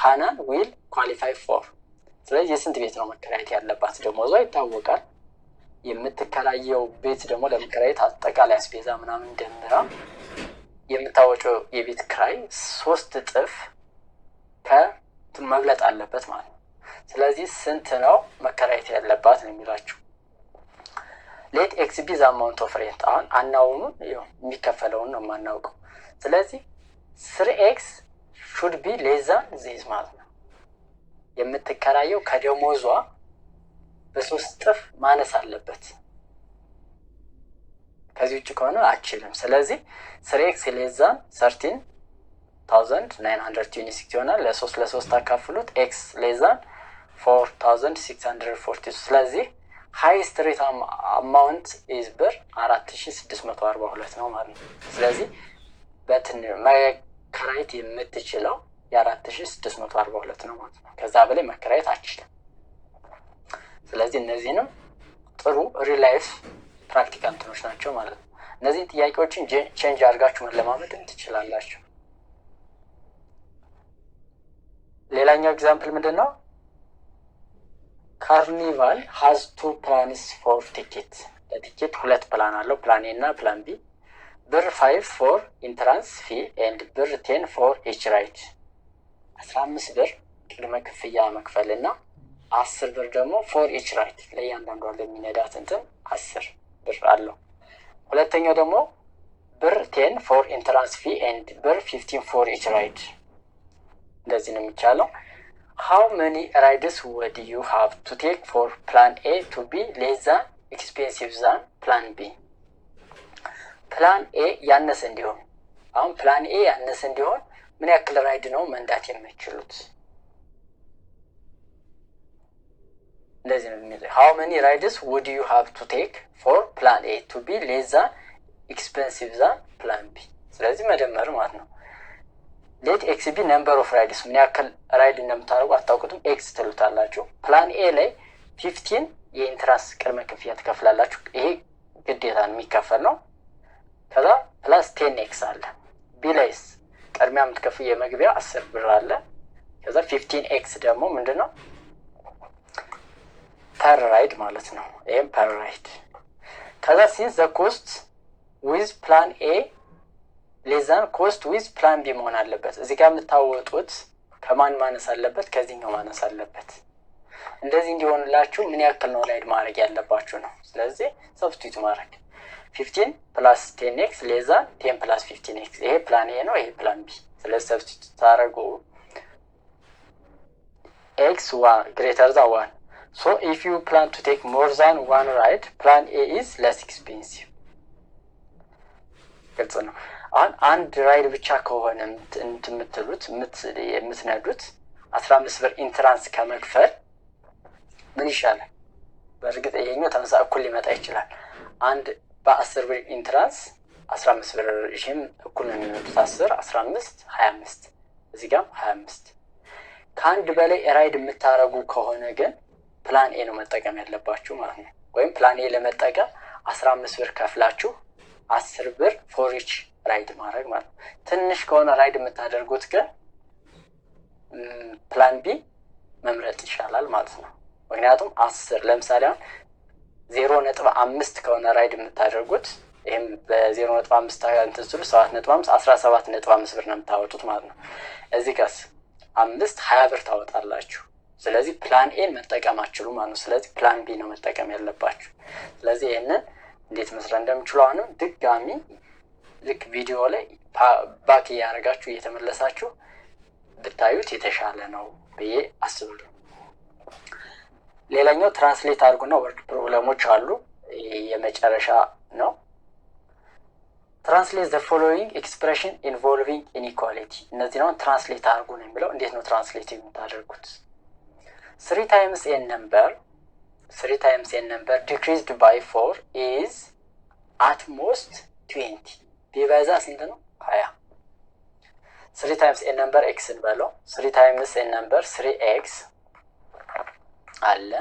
ሃናን will qualify for ስለዚህ የስንት ቤት ነው መከራየት ያለባት? ደሞዟ ይታወቃል። የምትከራየው ቤት ደግሞ ለመከራየት አጠቃላይ አስቤዛ ምናምን ደምራ የምታወጪው የቤት ኪራይ 3 እጥፍ ከመብለጥ አለበት ማለት ነው። ስለዚህ ስንት ነው መከራየት ያለባት ነው የሚላችሁ። let x be the amount of rent አሁን አናውኑን የሚከፈለውን ነው የማናውቀው። ስለዚህ 3x should be less than this ማለት ነው። የምትከራየው ከደሞዟ በ3 እጥፍ ማነስ አለበት። ከዚህ ውጭ ከሆነ አችልም። ስለዚህ 3x less than 13926 ይሆናል። ለ3 ታካፍሉት x less than 4640 ስለዚህ highest rate amount is ብር 4642 ነው ማለት ነው። ስለዚህ መከራየት የምትችለው የ4642 ነው ማለት ነው። ከዛ በላይ መከራየት አትችልም። ስለዚህ እነዚህንም ጥሩ ሪላይፍ ፕራክቲካል እንትኖች ናቸው ማለት ነው። እነዚህ ጥያቄዎችን ቼንጅ አድርጋችሁ መለማመድ ትችላላችሁ። ሌላኛው ኤግዛምፕል ምንድነው? ካርኒቫል has 2 plans for ticket ለቲኬት 2 ፕላን አለው ፕላን A እና ፕላን B ብር 5 for entrance fee and ብር 10 for each ride 15 ብር ቅድመ ክፍያ መክፈልና 10 ብር ደግሞ for each ride ለእያንዳንዱ ለሚነዳት እንትን 10 ብር አለው። ሁለተኛው ደግሞ ብር 10 for entrance fee and ብር 15 for each ride እንደዚህ ነው የሚቻለው። how many rides would you have to take for plan A to be less than expensive than plan B? plan A ያነሰ እንዲሆን አሁን plan A ያነሰ እንዲሆን ምን ያክል ራይድ ነው መንዳት የምትችሉት? እንደዚህ ነው የሚለው how many rides would you have to take for plan A to be less than expensive than plan B? ስለዚህ መደመር ማለት ነው። let x be number of rides ምን ያክል ራይድ እንደምታደርጉ አታውቁትም x ትሉታላችሁ። ፕላን A ላይ 15 የኢንትራንስ ቅድመ ክፍያ ትከፍላላችሁ። ይሄ ግዴታ የሚከፈል ነው። ከዛ ፕላስ 10x አለ። B ላይስ ቅድሚያ የምትከፍሉ የመግቢያ 10 ብር አለ። ከዛ 15x ደግሞ ምንድነው ፐር ራይድ ማለት ነው። ይሄም ፐር ራይድ። ከዛ ሲንስ ዘ ኮስት ዊዝ ፕላን ኤ ሌዛን ኮስት ዊዝ ፕላን ቢ መሆን አለበት። እዚህ ጋር የምታወጡት ከማን ማነስ አለበት? ከዚህኛው ማነስ አለበት። እንደዚህ እንዲሆንላችሁ ምን ያክል ነው ራይድ ማድረግ ያለባችሁ ነው። ስለዚህ ሰብስቲቱት ማድረግ 15 + 10x ሌዛን 10 + 15x። ይሄ ፕላን ኤ ነው፣ ይሄ ፕላን ቢ። ስለዚህ ሰብስቲቱት ታደርጉ x 1 greater than 1. So if you plan to take more than one ride, plan A is less expensive. ግልጽ ነው። አሁን አንድ ራይድ ብቻ ከሆነ የምትሉት የምትነዱት 15 ብር ኢንትራንስ ከመክፈል ምን ይሻላል? በእርግጥ ይሄኛው ተመሳሳይ እኩል ሊመጣ ይችላል። አንድ በ10 ብር ኢንትራንስ 15 ብር ይሄም እኩል ነው የሚመጡት። 10 15 25 እዚህ ጋር 25። ከአንድ በላይ ራይድ የምታረጉ ከሆነ ግን ፕላን ኤ ነው መጠቀም ያለባችሁ ማለት ነው። ወይም ፕላን ኤ ለመጠቀም 15 ብር ከፍላችሁ 10 ብር ፎር ኢች ራይድ ማድረግ ማለት ነው። ትንሽ ከሆነ ራይድ የምታደርጉት ግን ፕላን ቢ መምረጥ ይሻላል ማለት ነው። ምክንያቱም 10 ለምሳሌ አሁን 0.5 ከሆነ ራይድ የምታደርጉት ይሄም በ0.5 እንትን ስሉ 7.5 17.5 ብር ነው የምታወጡት ማለት ነው። እዚህ ጋር 20 ብር ታወጣላችሁ። ስለዚህ ፕላን ኤን መጠቀም አትችሉ ማለት ነው። ስለዚህ ፕላን ቢ ነው መጠቀም ያለባችሁ። ስለዚህ ይሄንን እንዴት መስራት እንደምችሉ አሁንም ድጋሚ ልክ ቪዲዮ ላይ ባክ እያደረጋችሁ እየተመለሳችሁ ብታዩት የተሻለ ነው ብዬ አስባለሁ። ሌላኛው ትራንስሌት አድርጉና ወርድ ፕሮብለሞች አሉ። የመጨረሻ ነው። ትራንስሌት ዘ ፎሎዊንግ ኤክስፕሬሽን ኢንቮልቪንግ ኢንኢኳሊቲ። እነዚህ ነው ትራንስሌት አድርጉ ነው የሚለው። እንዴት ነው ትራንስሌት የምታደርጉት? 3 times a number decreased by 4 is at most 20. ቢበዛ ስንት ነው? 20። 3 times a number x እንበለው። 3 times a number 3x አለ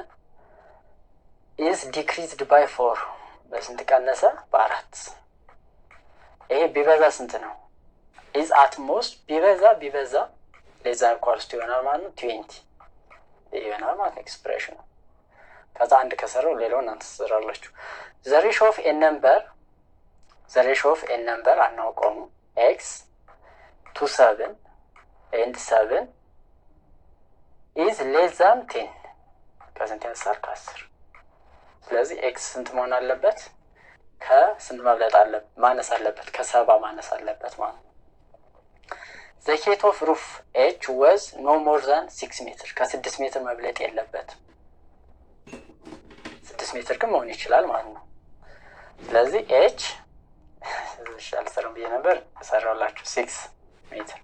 is decreased by 4 በስንት ቀነሰ? በ4። ይሄ ቢበዛ ስንት ነው? is at most ቢበዛ ለዛ ኳልስቱ ይሆናል ማለት ነው 20 ይሆናል ማለት ነው ኤክስፕሬሽኑ። ከዛ አንድ ከሰራው ሌላውን እናንተ ትሰራላችሁ። the ratio of a number አናውቀውም x to 7 and 7 is less than 10 ከስንት ያንሳል? ከ10። ስለዚህ x ስንት መሆን አለበት? ከስንት መብለጥ አለበት? ማነስ አለበት? ከ7 ማነስ አለበት ማለት ነው። the height of roof h was no more than 6 ሜትር ከ6 ሜትር መብለጥ የለበትም። 6 ሜትር ግን መሆን ይችላል ማለት ነው። ስለዚህ h አልሰራም ብዬ ነበር ሰራውላችሁ 6 ሜትር።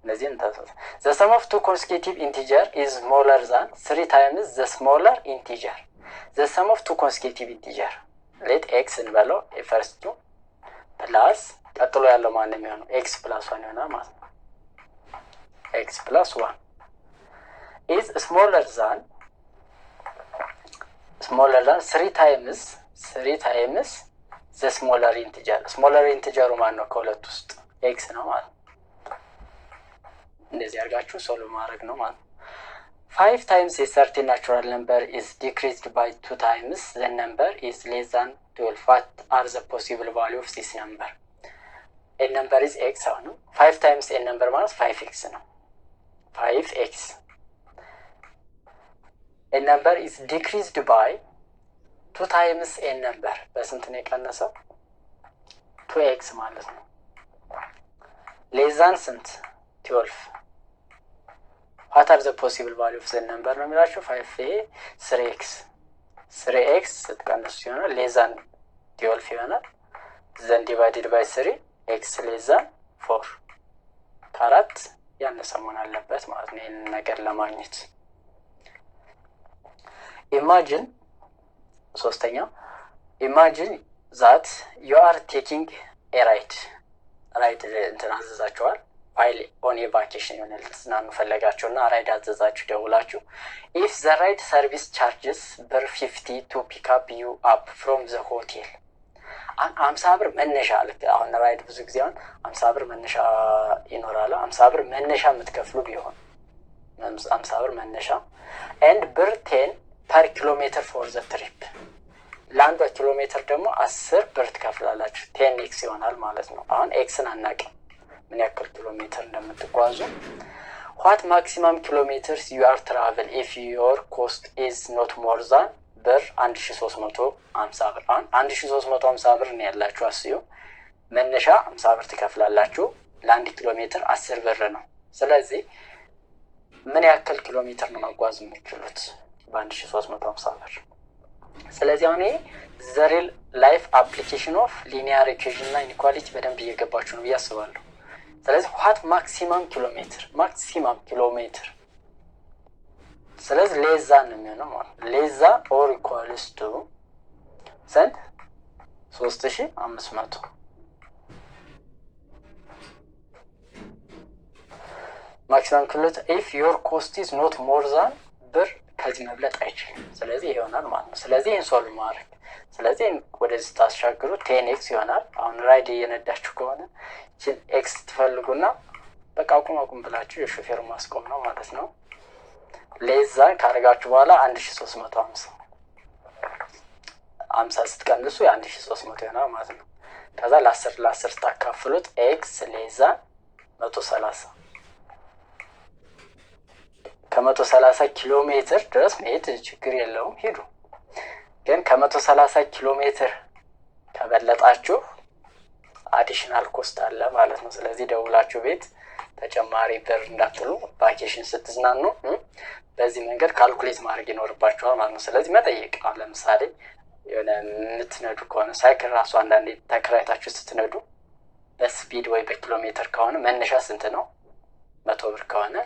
እነዚህን ታውቁት። the sum of two consecutive integer is smaller than 3 times the smaller integer. the sum of two consecutive integer let x እንበለው first plus ቀጥሎ ያለው ማን ነው የሚሆነው? x plus 1 ይሆናል ማለት ነው። x plus 1 is smaller than 3 times the smaller integer. smaller integer ማን ነው? ከሁለት ውስጥ x ነው ማለት ነው። እንደዚህ አድርጋችሁ ሶልቭ ማድረግ ነው ማለት ነው። 5 times a certain natural number is decreased by 2 times the number is less than 12. What are the possible value of this number? a number is x አሁን 5 times a number ማለት 5x ነው። 5x a number is decreased by 2 times a number በስንት ነው የቀነሰው? 2x ማለት ነው። less than ስንት? 12. what are the possible value of the number ነው የሚላችሁ 5 3x ስትቀንሱ ይሆናል less than 12 ይሆናል። then divided by 3 x less than 4 ከአራት ያነሰ መሆን አለበት ማለት ነው ይሄን ነገር ለማግኘት። imagine that you are taking a ride እንትን አዘዛችኋል ፋይል ኦን የቫኬሽን ይሆናል ስናኑ ፈለጋችሁና ራይድ አዘዛችሁ ደውላችሁ if the ride service charges per 50 to pick up you up from the hotel 50 ብር መነሻ ልክ አሁን ራይድ ብዙ ጊዜ አሁን 50 ብር መነሻ ይኖራል። 50 ብር መነሻ የምትከፍሉ ቢሆን 50 ብር መነሻ ኤንድ ብር 10 ፐር ኪሎ ሜትር ፎር ዘ ትሪፕ ለአንዷ ኪሎ ሜትር ደግሞ 10 ብር ትከፍላላችሁ። 10 ኤክስ ይሆናል ማለት ነው። አሁን ኤክስን አናውቅም ምን ያክል ኪሎ ሜትር እንደምትጓዙ። what maximum kilometers you are travel if your cost is not more than ብር 1350 ብር። አሁን 1350 ብር ነው ያላችሁ አስዩ። መነሻ 50 ብር ትከፍላላችሁ። ለአንድ ኪሎ ሜትር 10 ብር ነው። ስለዚህ ምን ያክል ኪሎ ሜትር ነው መጓዝ የምትችሉት በ1350 ብር? ስለዚህ አሁን ዘ ሪል ላይፍ አፕሊኬሽን ኦፍ ሊኒየር ኢኩዌሽን እና ኢኒኳሊቲ በደንብ እየገባችሁ ነው ብዬ አስባለሁ። ስለዚህ what maximum kilometer ስለዚህ ሌዛ ነው የሚሆነው ማለት ሌዛ ኦር ኢኳልስ ቱ ስንት 3500 maximum kilometer if your cost is not more than ብር ከዚህ መብለጥ አይችልም። ስለዚህ ይሆናል ማለት ነው። ስለዚህ ይሄን ሶልቭ ማድረግ ስለዚህ ወደዚህ ታሻግሩ 10x ይሆናል። አሁን ራይድ እየነዳችሁ ከሆነ እቺን x ትፈልጉና በቃ አቁም ብላችሁ የሾፌሩ ማስቆም ነው ማለት ነው። ሌዛ ካረጋችሁ በኋላ 1350 ስትቀንሱ የ1300 ይሆናል ማለት ነው። ከዛ ለ10 ታካፍሉት x ሌዛ 130 ከ130 ኪሎ ሜትር ድረስ መሄድ ችግር የለውም ሄዱ። ግን ከ130 ኪሎ ሜትር ከበለጣችሁ አዲሽናል ኮስት አለ ማለት ነው። ስለዚህ ደውላችሁ ቤት ተጨማሪ ብር እንዳትሉ ቫኬሽን ስትዝናኑ በዚህ መንገድ ካልኩሌት ማድረግ ይኖርባችኋል ማለት ነው። ስለዚህ መጠየቅ አሁን ለምሳሌ የሆነ የምትነዱ ከሆነ ሳይክል ራሱ አንዳንዴ ተከራይታችሁ ስትነዱ በስፒድ ወይ በኪሎ ሜትር ከሆነ መነሻ ስንት ነው? 100 ብር ከሆነ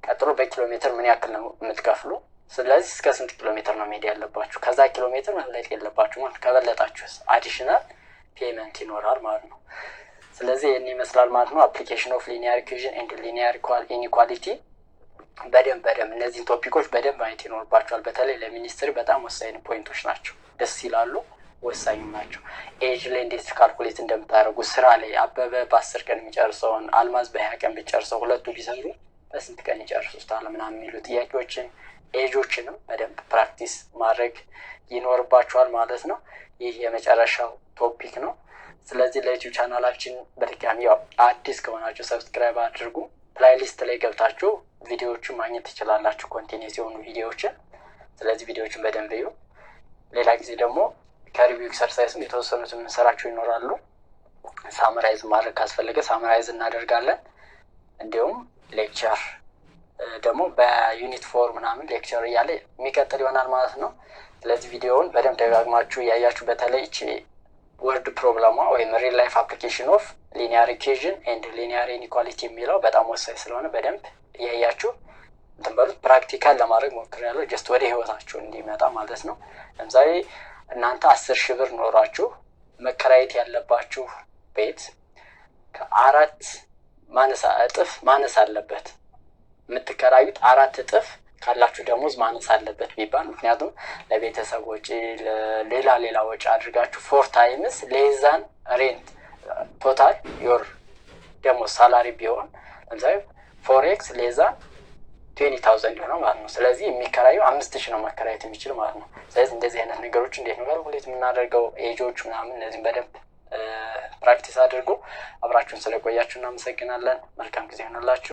ቀጥሎ በኪሎ ሜትር ምን ያክል ነው የምትከፍሉ? ስለዚህ እስከ ስንት ኪሎ ሜትር ነው መሄድ ያለባችሁ? ከዛ ኪሎ ሜትር መብለጥ የለባችሁ ማለት ከበለጣችሁስ አዲሽናል ፔመንት ይኖራል ማለት ነው። ስለዚህ ይህን ይመስላል ማለት ነው። አፕሊኬሽን ኦፍ ሊኒየር ኢኩዌሽን ኤንድ ሊኒየር ኢኒኳሊቲ በደንብ እነዚህን ቶፒኮች በደንብ ማየት ይኖርባቸዋል። በተለይ ለሚኒስትሪ በጣም ወሳኝ ፖይንቶች ናቸው። ደስ ይላሉ፣ ወሳኝ ናቸው። ኤጅ ላይ እንዴት ካልኩሌት እንደምታደርጉ ስራ ላይ አበበ በ10 ቀን የሚጨርሰውን አልማዝ በ20 ቀን ቢጨርሰው ሁለቱ ቢሰሩ በስንት ቀን ይጨርሱታል ምናምን የሚሉ ጥያቄዎችን ኤጆችንም በደንብ ፕራክቲስ ማድረግ ይኖርባቸዋል ማለት ነው። ይህ የመጨረሻው ቶፒክ ነው። ስለዚህ ለዩቲዩብ ቻናላችን በድጋሚ ያው አዲስ ከሆናችሁ ሰብስክራይብ አድርጉ። ፕሌሊስት ላይ ገብታችሁ ቪዲዮዎችን ማግኘት ትችላላችሁ፣ ኮንቲኒዩስ የሆኑ ቪዲዮዎችን። ስለዚህ ቪዲዮዎችን በደንብ እዩ። ሌላ ጊዜ ደግሞ ከሪቪው ኤክሰርሳይዝም የተወሰኑት የምንሰራቸው ይኖራሉ። ሳምራይዝ ማድረግ ካስፈለገ ሳምራይዝ እናደርጋለን። እንዲሁም ሌክቸር ደግሞ በዩኒት 4 ምናምን ሌክቸር እያለ የሚቀጥል ይሆናል ማለት ነው። ስለዚህ ቪዲዮውን በደንብ ደጋግማችሁ እያያችሁ በተለይ እቺ ወርድ ፕሮብለሟ ወይም ሪል ላይፍ አፕሊኬሽን ኦፍ ሊኒየር ኢኩዌሽን ኤንድ ሊኒየር ኢኒኳሊቲ የሚለው በጣም ወሳኝ ስለሆነ በደንብ እያያችሁ እንትን በሉት። ፕራክቲካል ለማድረግ ሞክሬያለሁ ጀስት ወደ ህይወታችሁ እንዲመጣ ማለት ነው። ለምሳሌ እናንተ 10,000 ብር ኖራችሁ መከራየት ያለባችሁ ቤት ከ4 እጥፍ ማነስ አለበት። የምትከራዩት 4 እጥፍ ካላችሁ ደሞዝ ማነስ አለበት ቢባል፣ ምክንያቱም ለቤተሰብ ወጪ ሌላ ወጪ አድርጋችሁ 4 ታይምስ ሌዛን ሬንት ቶታል ዮር ደሞዝ ሳላሪ ቢሆን ለምሳሌ 4x ሌዛን 20,000 ይሆናል ማለት ነው። ስለዚህ የሚከራየው 5,000 ነው መከራየት የሚችል ማለት ነው። ስለዚህ እንደዚህ አይነት ነገሮች እንዴት ነው ካልኩሌት የምናደርገው ኤጆች ምናምን እነዚህን በደንብ ፕራክቲስ አድርጉ። አብራችሁን ስለቆያችሁ እናመሰግናለን። መልካም ጊዜ ይሆንላችሁ።